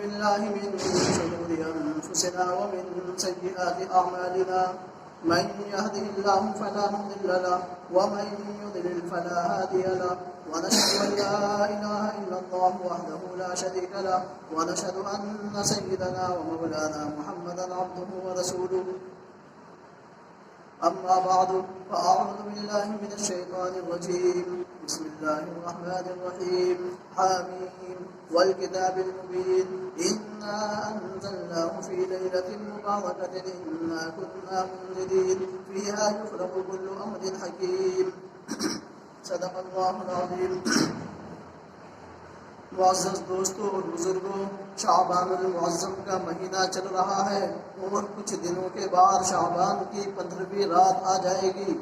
بالله من شرور أنفسنا ومن سيئات أعمالنا من يهده الله فلا مضل له ومن يضلل فلا هادي له ونشهد أن لا إله إلا الله وحده لا شريك له ونشهد أن سيدنا ومولانا محمدا عبده ورسوله أما بعد فأعوذ بالله من الشيطان الرجيم بسم الله الرحمن الرحيم حاميم والكتاب المبين إنا أنزلناه في ليلة مباركة إنا كنا منذرين فيها يفرق كل أمر حكيم صدق اللہ العظیم۔ معزز دوستوں اور بزرگوں، شعبان المعظم کا مہینہ چل رہا ہے اور کچھ دنوں کے بعد شعبان کی 15ویں رات آ جائے گی۔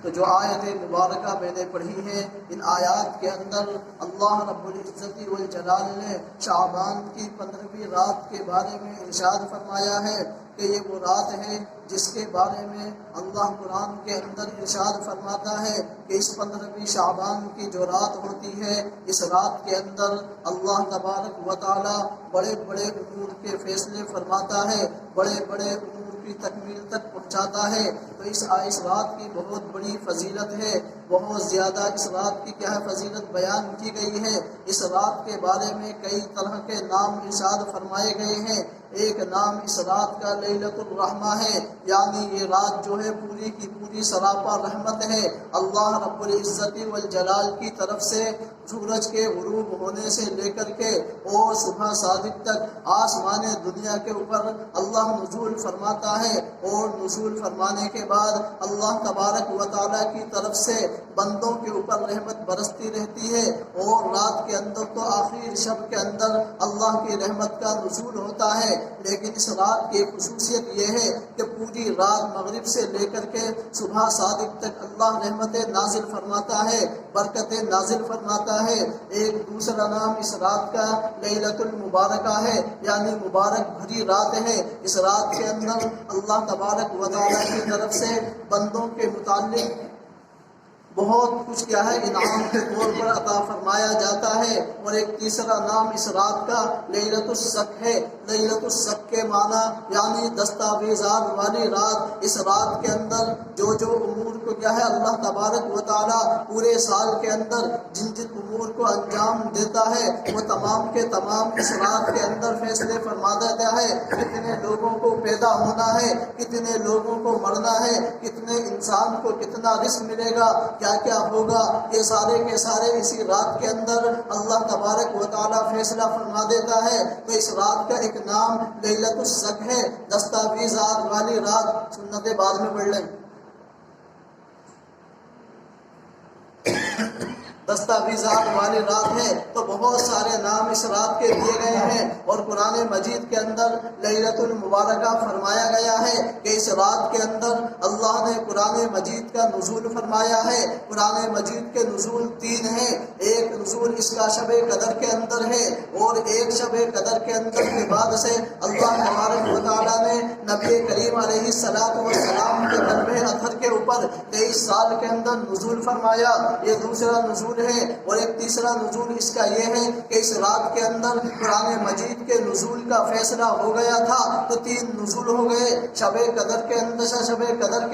تو جو آیت مبارکہ میں نے پڑھی ہے، ان آیات کے اندر اللہ رب العزت والجلال نے شعبان کی 15ویں رات کے بارے میں ارشاد فرمایا ہے کہ یہ وہ رات ہے جس کے بارے میں اللہ قرآن کے اندر ارشاد فرماتا ہے کہ اس 15ویں شعبان کی جو رات ہوتی ہے، اس رات کے اندر اللہ تبارک و تعالی بڑے بڑے امور کے فیصلے فرماتا ہے، بڑے بڑے امور کی تکمیل تک پہنچاتا ہے۔ تو اس رات کی بہت بڑی فضیلت ہے، بہت زیادہ اس رات کی کیا ہے فضیلت بیان کی گئی ہے۔ اس رات کے بارے میں کئی طرح کے نام ارشاد فرمائے گئے ہیں۔ ایک نام اس رات کا لیلۃ الرحمہ ہے، یعنی یہ رات جو ہے پوری کی پوری سراپا رحمت ہے۔ اللہ رب العزت والجلال کی طرف سے سورج کے غروب ہونے سے لے کر کے اور صبح صادق تک آسمان دنیا کے اوپر اللہ نزول فرماتا ہے، اور نزول فرمانے کے بعد اللہ تبارک و تعالیٰ کی طرف سے بندوں کے اوپر رحمت برستی رہتی ہے۔ اور رات کے اندر تو آخری شب کے اندر اللہ کی رحمت کا نزول ہوتا ہے، لیکن اس رات کی خصوصیت یہ ہے کہ پوری رات مغرب سے لے کر کے صبح صادق تک اللہ رحمتیں نازل فرماتا ہے، برکتیں نازل فرماتا ہے۔ ایک دوسرا نام اس رات کا لیلۃ المبارکہ ہے، یعنی مبارک بھری رات ہے۔ اس رات کے اندر اللہ تبارک و تعالیٰ کی طرف سے بندوں کے متعلق بہت کچھ کیا ہے انعام کے طور پر عطا فرمایا جاتا ہے۔ اور ایک تیسرا نام اس رات کا لیلۃ الشک ہے۔ لیلۃ الشک کے معنی یعنی دستاویزات والی رات۔ اس رات کے اندر جو امور کو کیا ہے اللہ تبارک و تعالیٰ پورے سال کے اندر جن امور کو انجام دیتا ہے، وہ تمام کے تمام اس رات کے اندر فیصلے فرما دیتا ہے۔ کتنے لوگوں کو پیدا ہونا ہے، کتنے لوگوں کو مرنا ہے، کتنے انسان کو کتنا رزق ملے گا، کیا کیا ہوگا، یہ سارے کے سارے اسی رات کے اندر اللہ تبارک و تعالیٰ فیصلہ فرما دیتا ہے۔ تو اس رات کا ایک نام لیلۃ الشک ہے، دستاویزات والی رات۔ سنتیں بعد میں پڑھ لیں۔ دستاویزات والی رات ہے، تو بہت سارے نام اس رات کے دیے گئے ہیں۔ اور قرآن مجید کے اندر لیلۃ المبارکہ فرمایا گیا ہے کہ اس رات کے اندر اللہ نے قرآن مجید کا نزول فرمایا ہے۔ قرآن مجید کے نزول 3 ہیں۔ ایک نزول اس کا شب قدر کے اندر ہے، اور ایک شب قدر کے اندر کے بعد سے اللہ تبارک و تعالیٰ نے نبی کریم علیہ السلام کے قلب اطہر کے اوپر 23 سال کے اندر نزول فرمایا۔ یہ دوسرا نزول ہے۔ اور ایک تیسرا نزول اس کا یہ ہے کہ اس رات کے اندر قرآن مجید کے نزول کا فیصلہ ہو گیا تھا، تو 3 نزول ہو گئے۔ شب قدر کے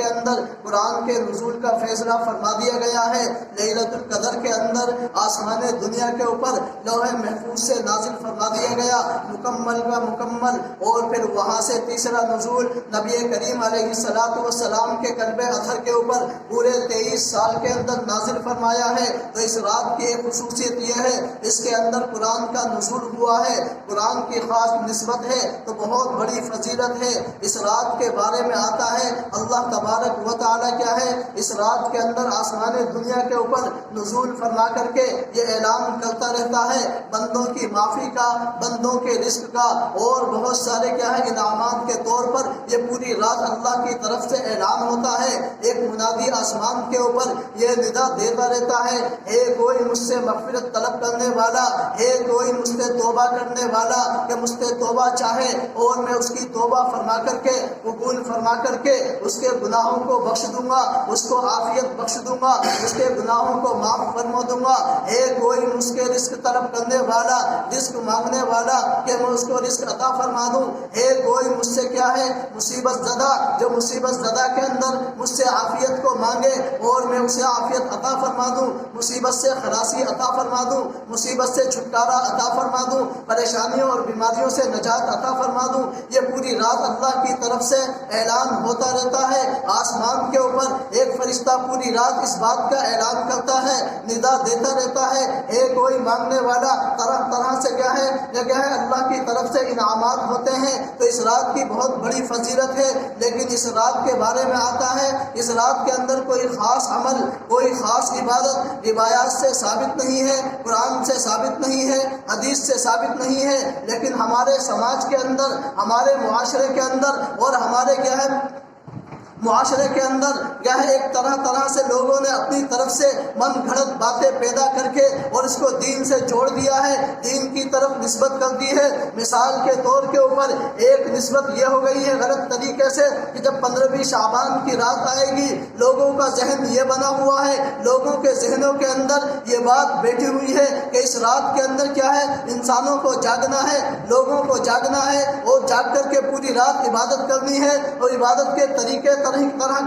اندر قرآن کے نزول کا فیصلہ فرما دیا گیا ہے۔ لیلۃ القدر کے اندر آسمان دنیا کے اوپر لوح محفوظ سے نازل فرما دیا گیا، مکمل کا مکمل۔ اور پھر وہاں سے تیسرا نزول نبی کریم علیہ السلام کے قلب اطہر کے اوپر پورے 23 سال کے اندر نازل فرمایا ہے۔ تو اس رات کی ایک خصوصیت یہ ہے، اس کے اندر قرآن کا نزول ہوا ہے، قرآن کی خاص نسبت ہے، تو بہت بڑی فضیلت ہے۔ اس رات کے بارے میں آتا ہے اللہ تبارک و تعالیٰ کیا ہے اس رات کے اندر آسمان دنیا کے اوپر نزول فرما کر کے یہ اعلان کرتا رہتا ہے بندوں کی معافی کا، بندوں کے رزق کا، اور بہت سارے کیا ہے انعامات کے طور پر یہ پوری رات اللہ کی طرف سے اعلان ہوتا ہے۔ ایک منادی آسمان کے اوپر یہ ندا دیتا رہتا ہے، اے کوئی مجھ سے مغفرت طلب کرنے والا، ہے کوئی مجھ سے توبہ کرنے والا کہ مجھ سے توبہ چاہے اور میں اس کی توبہ فرما کر کے، قبول فرما کر کے اس کے گناہوں کو بخش دوں گا، اس کو عافیت بخش دوں گا، اس کے گناہوں کو معاف فرما دوں گا۔ ہے کوئی مجھ کے رزق طلب کرنے والا، رزق مانگنے والا کہ میں اس کو رزق عطا فرما دوں۔ ہے کوئی مجھ سے کیا ہے مصیبت زدہ، جو مصیبت زدہ کے اندر مجھ سے عافیت کو مانگے اور میں اسے عافیت عطا فرما دوں، مصیبت سے خلاصی عطا فرما دوں، مصیبت سے چھٹکارا عطا فرما دوں، پریشانیوں اور بیماریوں سے نجات عطا فرما دوں۔ یہ پوری رات اللہ کی طرف سے اعلان ہوتا رہتا ہے۔ آسمان کے اوپر ایک فرشتہ پوری رات اس بات کا اعلان کرتا ہے، ندا دیتا رہتا ہے، اے کوئی مانگنے والا، طرح طرح سے کیا ہے اللہ کی طرف سے انعامات ہوتے ہیں۔ تو اس رات کی بہت بڑی فضیلت ہے، لیکن اس رات کے بارے میں آتا ہے اس رات کے اندر کوئی خاص عمل، کوئی خاص عبادت روایات سے ثابت نہیں ہے، قرآن سے ثابت نہیں ہے، حدیث سے ثابت نہیں ہے، لیکن ہمارے سماج کے اندر، ہمارے معاشرے کے اندر اور ہمارے کیا ہے معاشرے کے اندر کیا ہے ایک طرح طرح سے لوگوں نے اپنی طرف سے من گھڑت باتیں پیدا کر کے اور اس کو دین سے جوڑ دیا ہے، دین کی طرف نسبت کر دی ہے۔ مثال کے طور کے اوپر ایک نسبت یہ ہو گئی ہے غلط طریقے سے کہ جب 15ویں شعبان کی رات آئے گی، لوگوں کا ذہن یہ بنا ہوا ہے، لوگوں کے ذہنوں کے اندر یہ بات بیٹھی ہوئی ہے کہ اس رات کے اندر کیا ہے انسانوں کو جاگنا ہے، لوگوں کو جاگنا ہے اور جاگ کر کے پوری رات عبادت کرنی ہے، اور عبادت کے طریقے طرح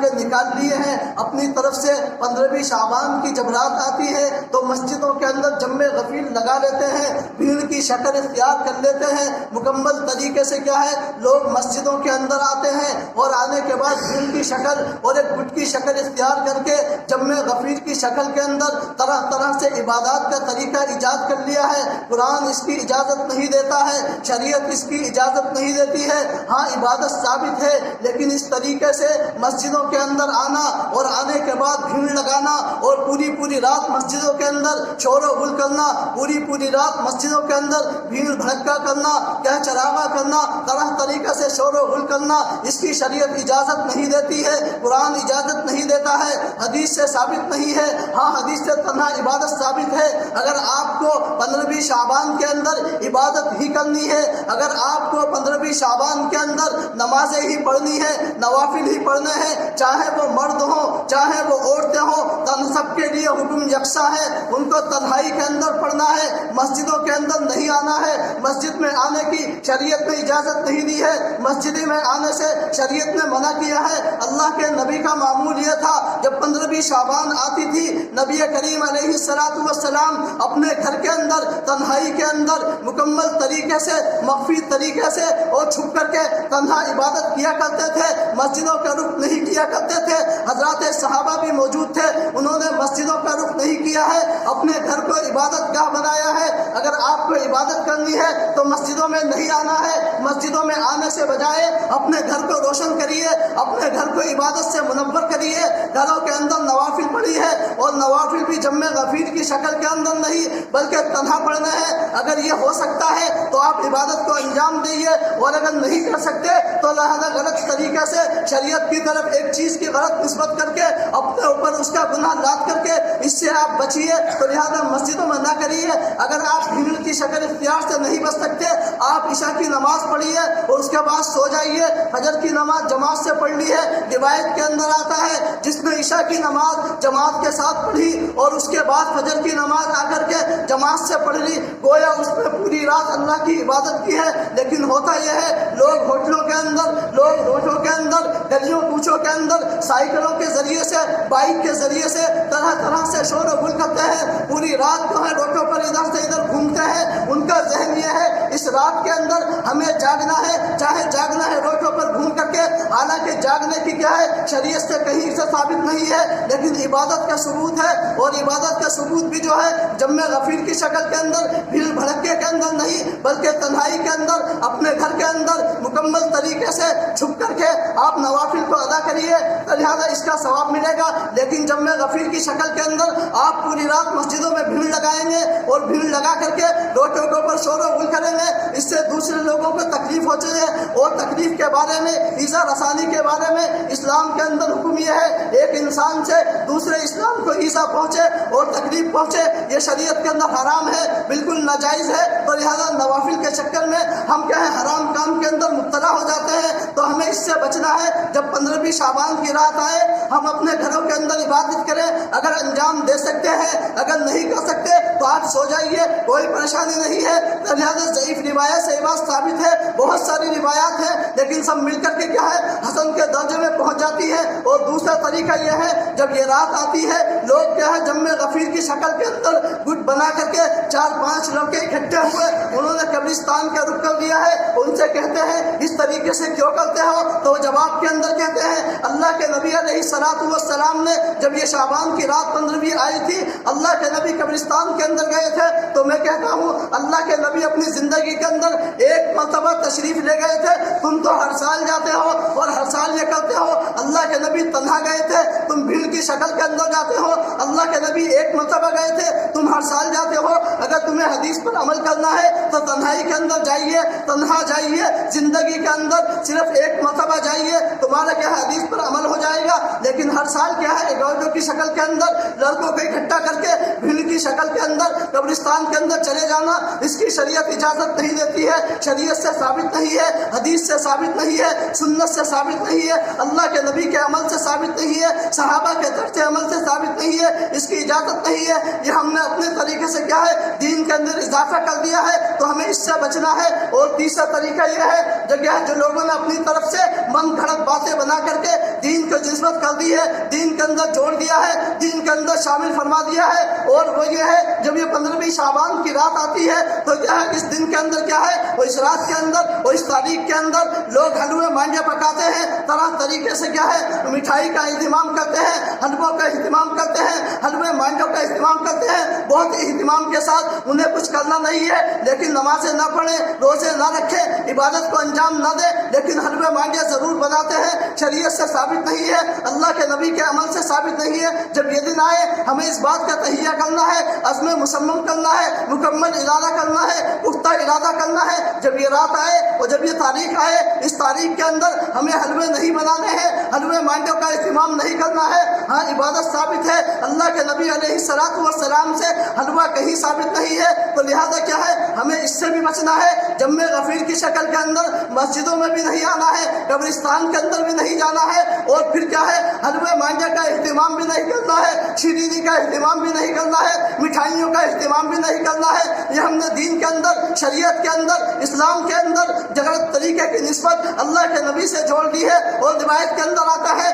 کے نکال لیے ہیں اپنی طرف سے۔ 15ویں شعبان کی جب رات آتی ہے تو مسجدوں کے اندر جم غفیر لگا لیتے ہیں، بھیڑ کی شکل اختیار کر لیتے ہیں، مکمل طریقے سے کیا ہے لوگ مسجدوں کے اندر آتے ہیں اور آنے کے بعد بھیڑ کی شکل اور ایک گٹ کی شکل اختیار کر کے جم غفیر کی شکل کے اندر طرح طرح سے عبادات کا طریقہ ایجاد کر لیا ہے۔ قرآن اس کی اجازت نہیں دیتا ہے، شریعت اس کی اجازت نہیں دیتی ہے۔ ہاں عبادت ثابت ہے، لیکن اس طریقے سے مسجدوں کے اندر آنا اور آنے کے بعد بھیڑ لگانا اور پوری رات مسجدوں کے اندر شور و غل کرنا، پوری رات مسجدوں کے اندر بھیڑ بھڑکا کرنا، کیا چراغا کرنا، طرح طریقے سے شور و غل کرنا، اس کی شریعت اجازت نہیں دیتی ہے، قرآن اجازت نہیں دیتا ہے، حدیث سے ثابت نہیں ہے۔ ہاں حدیث سے تنہا عبادت ثابت ہے۔ اگر آپ کو 15ویں شعبان کے اندر عبادت ہی کرنی ہے، اگر آپ کو 15ویں شعبان کے اندر نمازیں ہی پڑھنی ہے، نوافل ہی پڑھنے ہیں، چاہے وہ مرد ہوں چاہے وہ عورتیں ہوں، تن سب کے لیے حکم یکساں ہے، ان کو تنہائی کے اندر پڑھنا ہے، مسجدوں کے اندر نہیں آنا ہے۔ مسجد میں آنے کی شریعت نے اجازت نہیں دی ہے، مسجد میں آنے سے شریعت نے منع کیا ہے۔ اللہ کے نبی کا معمول یہ تھا جب 15ویں شعبان آتی تھی، نبی کریم علیہ السلام اپنے گھر کے اندر تنہائی کے اندر مکمل طریقے سے مخفی طریقے سے اور چھپ کر کے تنہا عبادت کیا کرتے تھے، مسجدوں کا رخ نہیں کیا کرتے تھے۔ حضرات صحابہ بھی موجود تھے، انہوں نے مسجدوں کا رخ نہیں کیا ہے، اپنے گھر کو عبادت گاہ بنایا ہے۔ اگر آپ کو عبادت کرنی ہے تو مسجدوں میں نہیں آنا ہے، مسجدوں میں آنے سے بجائے اپنے گھر کو روشن کریے، اپنے گھر کو عبادت سے منور کریے۔ گھروں کے اندر نوافل پڑھی ہے اور نوافل بھی جم غفیر کی شکل کے اندر نہیں بلکہ تنہا پڑھنا ہے۔ اگر یہ ہو سکتا ہے تو آپ عبادت کو انجام دیجیے، اور اگر نہیں کر سکتے تو لہذا غلط طریقے سے شریعت کی طرف ایک چیز کی غلط نسبت کر کے اپنے اوپر اس کا گناہ لاد کر کے اس سے آپ بچیے، تو لہذا مسجدوں میں نہ کریے۔ اگر آپ بھیڑ کی شکل اختیار سے نہیں بچ سکتے، آپ عشاء کی نماز پڑھیے اور اس کے بعد سو جائیے۔ فجر کی نماز جماعت سے پڑھ لی ہے، روایت کے اندر آتا ہے جس نے عشاء کی نماز جماعت کے ساتھ پڑھی اور اس کے بعد فجر کی نماز آ کر کے جماعت سے پڑھ لی، گویا اس نے پوری رات اللہ کی عبادت کی ہے۔ لیکن ہوتا یہ ہے لوگ ہوٹلوں کے اندر، لوگ روڈوں کے اندر، گلیوں کوچوں کے اندر سائیکلوں کے ذریعے سے، بائک کے ذریعے سے طرح طرح سے شور و غل کرتے ہیں، پوری رات جو ہے روڈوں پر ادھر سے ادھر گھومتے ہیں۔ ان کا ذہن یہ ہے اس رات کے اندر ہمیں جاگنا ہے، چاہے جاگنا ہے روڈوں پر گھوم کر کے، حالانکہ جاگنے کی کیا ہے شریعت سے کہیں سے ثابت نہیں ہے، لیکن عبادت کا ثبوت ہے، اور عبادت کا ثبوت بھی جو ہے جم غفیر کی شکل کے اندر، بھیڑ بھڑکے کے اندر نہیں بلکہ تنہائی کے اندر، اپنے گھر کے اندر مکمل طریقے سے چھپ کر کے آپ نوافل کو ادا کریے، لہٰذا اس کا ثواب ملے گا۔ لیکن جم غفیر کی شکل کے اندر آپ پوری رات مسجدوں میں بھیڑ لگائیں گے اور بھیڑ لگا کر کے روڈوں کے اوپر شور و غل کریں گے، اس سے دوسرے لوگوں کو تکلیف ہوتی ہے، اور تکلیف کے بارے میں، ایذا رسانی کے بارے میں اسلام کے اندر حکم یہ ہے ایک انسان سے دوسرے اسلام کو ایذا پہنچے اور تکلیف پہنچے، یہ شریعت کے اندر حرام ہے، بالکل ناجائز ہے۔ تو لہٰذا نوافل کے چکر میں ہم کیا ہے حرام کام کے اندر مبتلا ہو جاتے ہیں، تو ہمیں اس سے بچنا ہے۔ جب 15ویں شعبان کی رات آئے ہم اپنے گھروں کے اندر عبادت کریں، اگر انجام دے سکتے ہیں، اگر نہیں کر سکتے تو آپ سو جائیے، کوئی پریشانی نہیں ہے۔ لہٰذا ضعیف روایت سے یہ بات ثابت ہے، بہت ساری روایات ہیں لیکن سب مل کر کے کیا ہے حسن کے درجے میں پہنچ جاتی ہے۔ اور دوسرا طریقہ یہ ہے جب یہ رات آتی ہے لوگ کیا ہے جم غفیر کی شکل کے اندر گٹ بنا کر کے 4-5 لڑکے اکٹھے ہوئے، انہوں نے قبرستان کا رخ کر دیا ہے، ان سے کہتے ہیں اس طریقے سے کیوں کرتے ہو؟ تو وہ جواب کے اندر کہتے ہیں اللہ کے نبی علیہ السلام نے جب یہ شعبان کی رات 15ویں آئی تھی، اللہ کے نبی قبرستان کے اندر گئے تھے، تو میں کہتا ہوں اللہ کے نبی اپنی زندگی کے اندر ایک مرتبہ تشریف لے گئے تھے، تم تو ہر سال جاتے ہو اور ہر سال یہ کرتے ہو۔ اللہ کے نبی تنہا گئے تھے، تم بھیڑ کی شکل کے اندر جاتے ہو۔ اللہ کے نبی ایک مرتبہ گئے تھے، تم ہر سال جاتے ہو۔ اگر تمہیں حدیث پر عمل کرنا ہے تو تنہائی کے اندر جائیے، تنہا جائیے، زندگی کے اندر صرف ایک مرتبہ جائیے، تمہارا کیا حدیث پر عمل ہو جائے گا۔ لیکن ہر سال کیا ہے گوجوں کی شکل کے اندر لڑکوں کو اکٹھا کر کے بھیڑ کی شکل کے اندر قبرستان کے اندر چلے جانا، اس کی شریعت اجازت نہیں دیتی ہے، شریعت سے ثابت نہیں ہے، حدیث سے ثابت نہیں ہے، سنت سے ثابت نہیں ہے، اللہ کے نبی کے عمل سے ثابت نہیں ہے، صحابہ کے طرز عمل سے ثابت نہیں ہے، اس کی اجازت نہیں ہے۔ یہ ہم نے اپنے طریقے سے کیا ہے دین کے اندر اضافہ کر دیا ہے، تو ہمیں اس سے بچنا ہے۔ اور تیسرا طریقہ یہ ہے جو لوگوں نے اپنی طرف سے من گھڑت باتیں بنا کر کے دین کو نسبت کر دی ہے، دین کے اندر جوڑ دیا ہے، دین کے اندر شامل فرما دیا ہے، اور وہ یہ ہے جب یہ 15ویں شعبان کی رات آتی ہے تو کیا ہے اس دن کے اندر کیا ہے وہ اس رات کے اندر اور اس تاریخ کے اندر لوگ حلوے مانجے پکاتے ہیں، طرح طریقے سے کیا ہے مٹھائی کا اہتمام کرتے ہیں، حلووں کا اہتمام کرتے ہیں، حلوے مانجوں کا اہتمام کرتے ہیں، بہت اہتمام کے ساتھ۔ انہیں کچھ کرنا نہیں ہے لیکن نمازیں نہ پڑھیں، روزے نہ رکھیں، عبادت کو انجام نہ دیں، لیکن حلوے مانجے ضرور بناتے ہیں، شریعت سے ثابت نہیں ہے، اللہ کے نبی کے عمل سے ثابت نہیں ہے۔ جب یہ دن آئے ہمیں اس بات کا تہیہ کرنا ہے، عزم مصمم کرنا ہے، مکمل ارادہ کرنا ہے، پختہ ارادہ کرنا ہے۔ جب یہ رات آئے اور جب یہ تاریخ آئے، اس تاریخ کے اندر ہمیں حلوے نہیں بنانے ہیں، حلوے مانجوں کا اہتمام نہیں کرنا ہے۔ ہاں عبادت ثابت ہے، اللہ کے نبی علیہ السلام سے حلوہ کہیں ثابت نہیں ہے، تو لہذا کیا ہے ہمیں اس سے بھی بچنا ہے۔ جم غفیر کی شکل کے اندر مسجدوں میں بھی نہیں آنا ہے، قبرستان کے اندر بھی نہیں جانا ہے، اور پھر کیا ہے حلوے مانجے کا اہتمام بھی نہیں کرنا ہے، شیرینی کا اہتمام بھی نہیں کرنا ہے، مٹھائیوں کا اہتمام بھی نہیں کرنا ہے۔ یہ ہم نے دین کے اندر، شریعت کے اندر، اسلام کے اندر غلط طریقے کی نسبت اللہ کے نبی سے جوڑ دی ہے۔ اور روایت کے اندر آتا ہے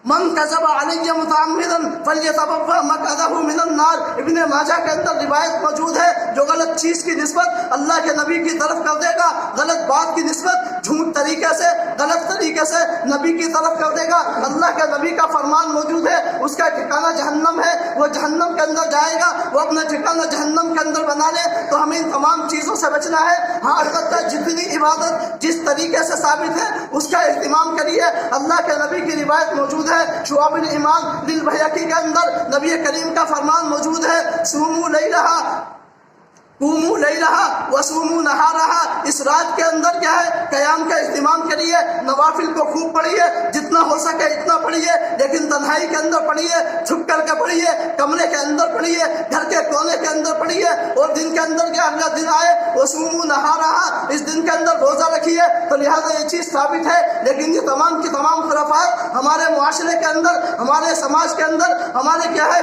من کذب علی متعمدا فلیتبوأ مقعدہ من النار، ابن ماجہ کے اندر روایت موجود ہے، جو غلط چیز کی نسبت اللہ کے نبی کی طرف کر دے گا، غلط بات کی نسبت جھوٹ طریقے سے، غلط طریقے سے نبی کی طرف کر دے گا، اللہ کے نبی کا فرمان موجود ہے، اس کا ٹھکانہ جہنم ہے، وہ جہنم کے اندر جائے گا، وہ اپنا ٹھکانہ جہنم کے اندر بنا لے۔ تو ہمیں ان تمام چیزوں سے بچنا ہے۔ ہاں البتہ جتنی عبادت جس طریقے سے ثابت ہے اس کا اہتمام کریے۔ اللہ کے نبی کی روایت موجود ہے، شعب الایمان للبیہقی کے اندر نبی کریم کا فرمان موجود ہے، صوموا لیلہا قوموا لیلہا وصوموا نہارہا۔ اس رات کے اندر کیا ہے قیام کا اہتمام کریے، نوافل کو خوب پڑھیے، جتنا ہو سکے اتنا پڑھیے، لیکن تنہائی کے اندر پڑھیے، چھپ کر کے پڑھیے، کمرے کے اندر پڑھیے، گھر کے کونے کے اندر پڑھیے۔ اور دن کے اندر کیا اگلا دن آئے وصوموا نہارہا، اس دن کے اندر روزہ رکھیے۔ تو لہٰذا یہ چیز ثابت ہے، لیکن یہ تمام کی تمام خرافات ہمارے معاشرے کے اندر، ہمارے سماج کے اندر، ہمارے کیا ہے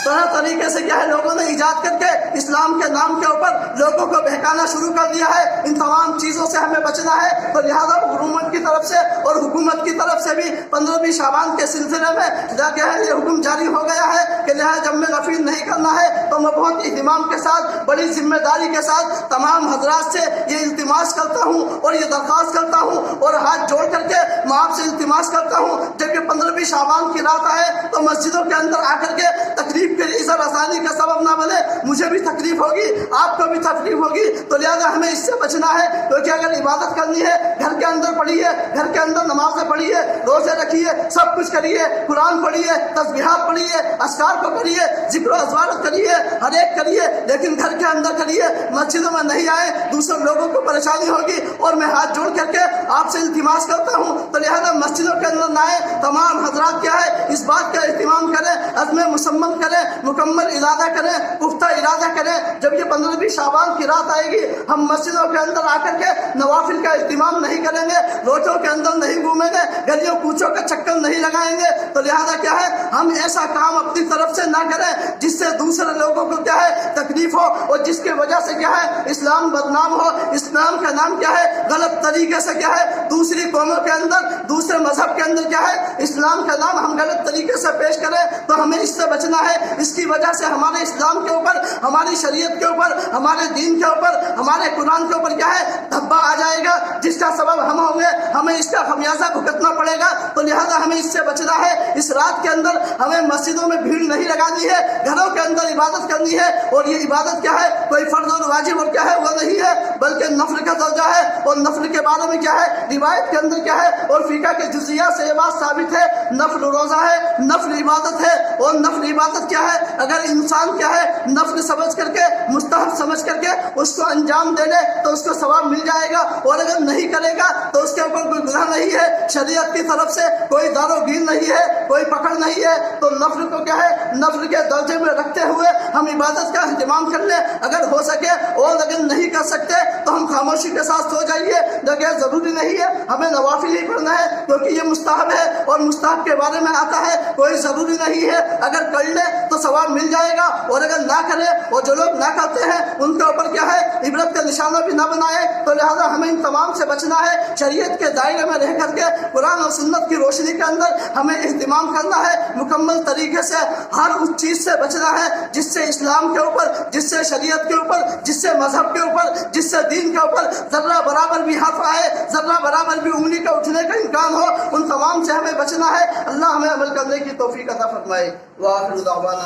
طرح طریقے سے کیا ہے لوگوں نے ایجاد کر کے اسلام کے نام کے اوپر لوگوں کو بہکانا شروع کر دیا ہے۔ ان تمام چیزوں سے ہمیں بچنا ہے۔ تو لہٰذا حکومت کی طرف سے اور حکومت کی طرف سے بھی 15ویں شعبان کے سلسلے میں کیا ہے یہ حکم جاری ہو گیا ہے کہ لہٰذا جب میں غفیر نہیں کرنا ہے تو میں بہت اہتمام کے ساتھ، بڑی ذمہ داری کے ساتھ تمام حضرات سے یہ التماس کرتا ہوں اور یہ درخواست کرتا ہوں اور ہاتھ جوڑ کر کے میں آپ سے التماس کرتا ہوں، جب یہ 15ویں شعبان کی رات آئے تو مسجدوں کے اندر آ کر کے تقریب پھر اس آسانی کا سبب نہ بنے، مجھے بھی تکلیف ہوگی، آپ کو بھی تکلیف ہوگی، تو لہٰذا ہمیں اس سے بچنا ہے۔ کیونکہ اگر عبادت کرنی ہے گھر کے اندر پڑھیے، گھر کے اندر نمازیں پڑھیے، روزے رکھیے، سب کچھ کریے، قرآن پڑھیے، تسبیحات پڑھیے، اذکار کو کریے، ذکر و اذکار کریے، ہر ایک کریے، لیکن گھر کے اندر کریے، مسجدوں میں نہیں آئے، دوسرے لوگوں کو پریشانی ہوگی۔ اور میں ہاتھ جوڑ کر کے آپ سے التماس کرتا ہوں، تو لہذا مسجدوں کے اندر نہ آئے، تمام حضرات کیا ہے اس بات کا اہتمام کریں، عزم مصمم کریں، مکمل ارادہ کریں، پختہ ارادہ کریں، جب یہ 15ویں شعبان کی رات آئے گی ہم مسجدوں کے اندر آ کر کے نوافل کا اہتمام نہیں کریں گے، روزوں کے اندر نہیں گھومیں گے، گلیوں کوچوں کا چکر نہیں لگائیں گے، تو لہذا کیا ہے ہم ایسا کام اپنی طرف سے نہ کریں جس سے دوسرے لوگوں کو کیا ہے تکلیف ہو، اور جس کی وجہ سے کیا ہے اسلام بدنام ہو، اسلام کا نام کیا ہے غلط طریقے سے کیا ہے دوسری قوموں کے اندر، دوسرے مذہب کے اندر کیا ہے اسلام کا نام ہم غلط طریقے سے پیش کریں، تو ہمیں اس سے بچنا ہے۔ اس کی وجہ سے ہمارے اسلام کے اوپر، ہماری شریعت کے اوپر، ہمارے دین کے اوپر، ہمارے قرآن کے اوپر کیا ہے دھبا آ جائے گا، جس کا سبب ہم ہوں گے، ہمیں اس کا خمیازہ بھگتنا پڑے گا، تو لہذا ہمیں اس سے بچنا ہے۔ اس رات کے اندر ہمیں مسجدوں میں بھیڑ نہیں لگانی ہے، گھروں کے اندر عبادت کرنی ہے، اور یہ عبادت کیا ہے کوئی فرض اور واجب اور کیا ہے وہ نہیں ہے، بلکہ نفل کا درجہ ہے، اور نفل کے بارے میں کیا ہے روایت کے اندر کیا ہے اور فقہ کے جزیات سے یہ بات ثابت ہے، نفل روزہ ہے، نفل عبادت ہے، اور نفل عبادت کیا ہے اگر انسان کیا ہے نفل سمجھ کر کے، مستحب سمجھ کر کے اس کو انجام دے لے تو اس کو ثواب مل جائے گا، اور اگر نہیں کرے گا تو اس کے اوپر کوئی گناہ نہیں ہے، شریعت کی طرف سے کوئی دار و گیر نہیں ہے، کوئی پکڑ نہیں ہے، تو نفل کو کیا ہے نفل کے درجے میں رکھتے ہوئے ہم عبادت کا اہتمام کر لیں اگر ہو سکے، اور اگر نہیں کر سکتے تو ہم خاموشی کے ساتھ سو جائیے، لیکن ضروری نہیں ہے ہمیں نوافل ہی پڑھنا ہے، کیونکہ یہ مستحب ہے، اور مستحب کے بارے میں آتا ہے کوئی ضروری نہیں ہے، اگر کر لے تو ثواب مل جائے گا، اور اگر نہ کرے اور جو لوگ نہ کرتے ہیں ان کے اوپر کیا ہے عبرت کا نشانہ بھی نہ بنائے، تو لہذا ہمیں ان تمام سے بچنا ہے، شریعت کے دائرے میں رہ کر کے قرآن اور سنت کی روشنی کے اندر ہمیں اہتمام کرنا ہے، مکمل طریقے سے ہر اس چیز سے بچنا ہے جس سے اسلام کے اوپر، جس سے شریعت کے اوپر، جس سے مذہب کے اوپر، جس سے دین کے اوپر ذرہ برابر بھی حرف آئے، ذرہ برابر بھی انگلی کا اٹھنے کا امکان ہو، ان تمام سے ہمیں بچنا ہے۔ اللہ ہمیں عمل کرنے کی توفیق عطا فرمائے۔ وآخر دعوانا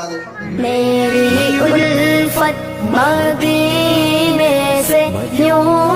میری الفت مدینے سے یوں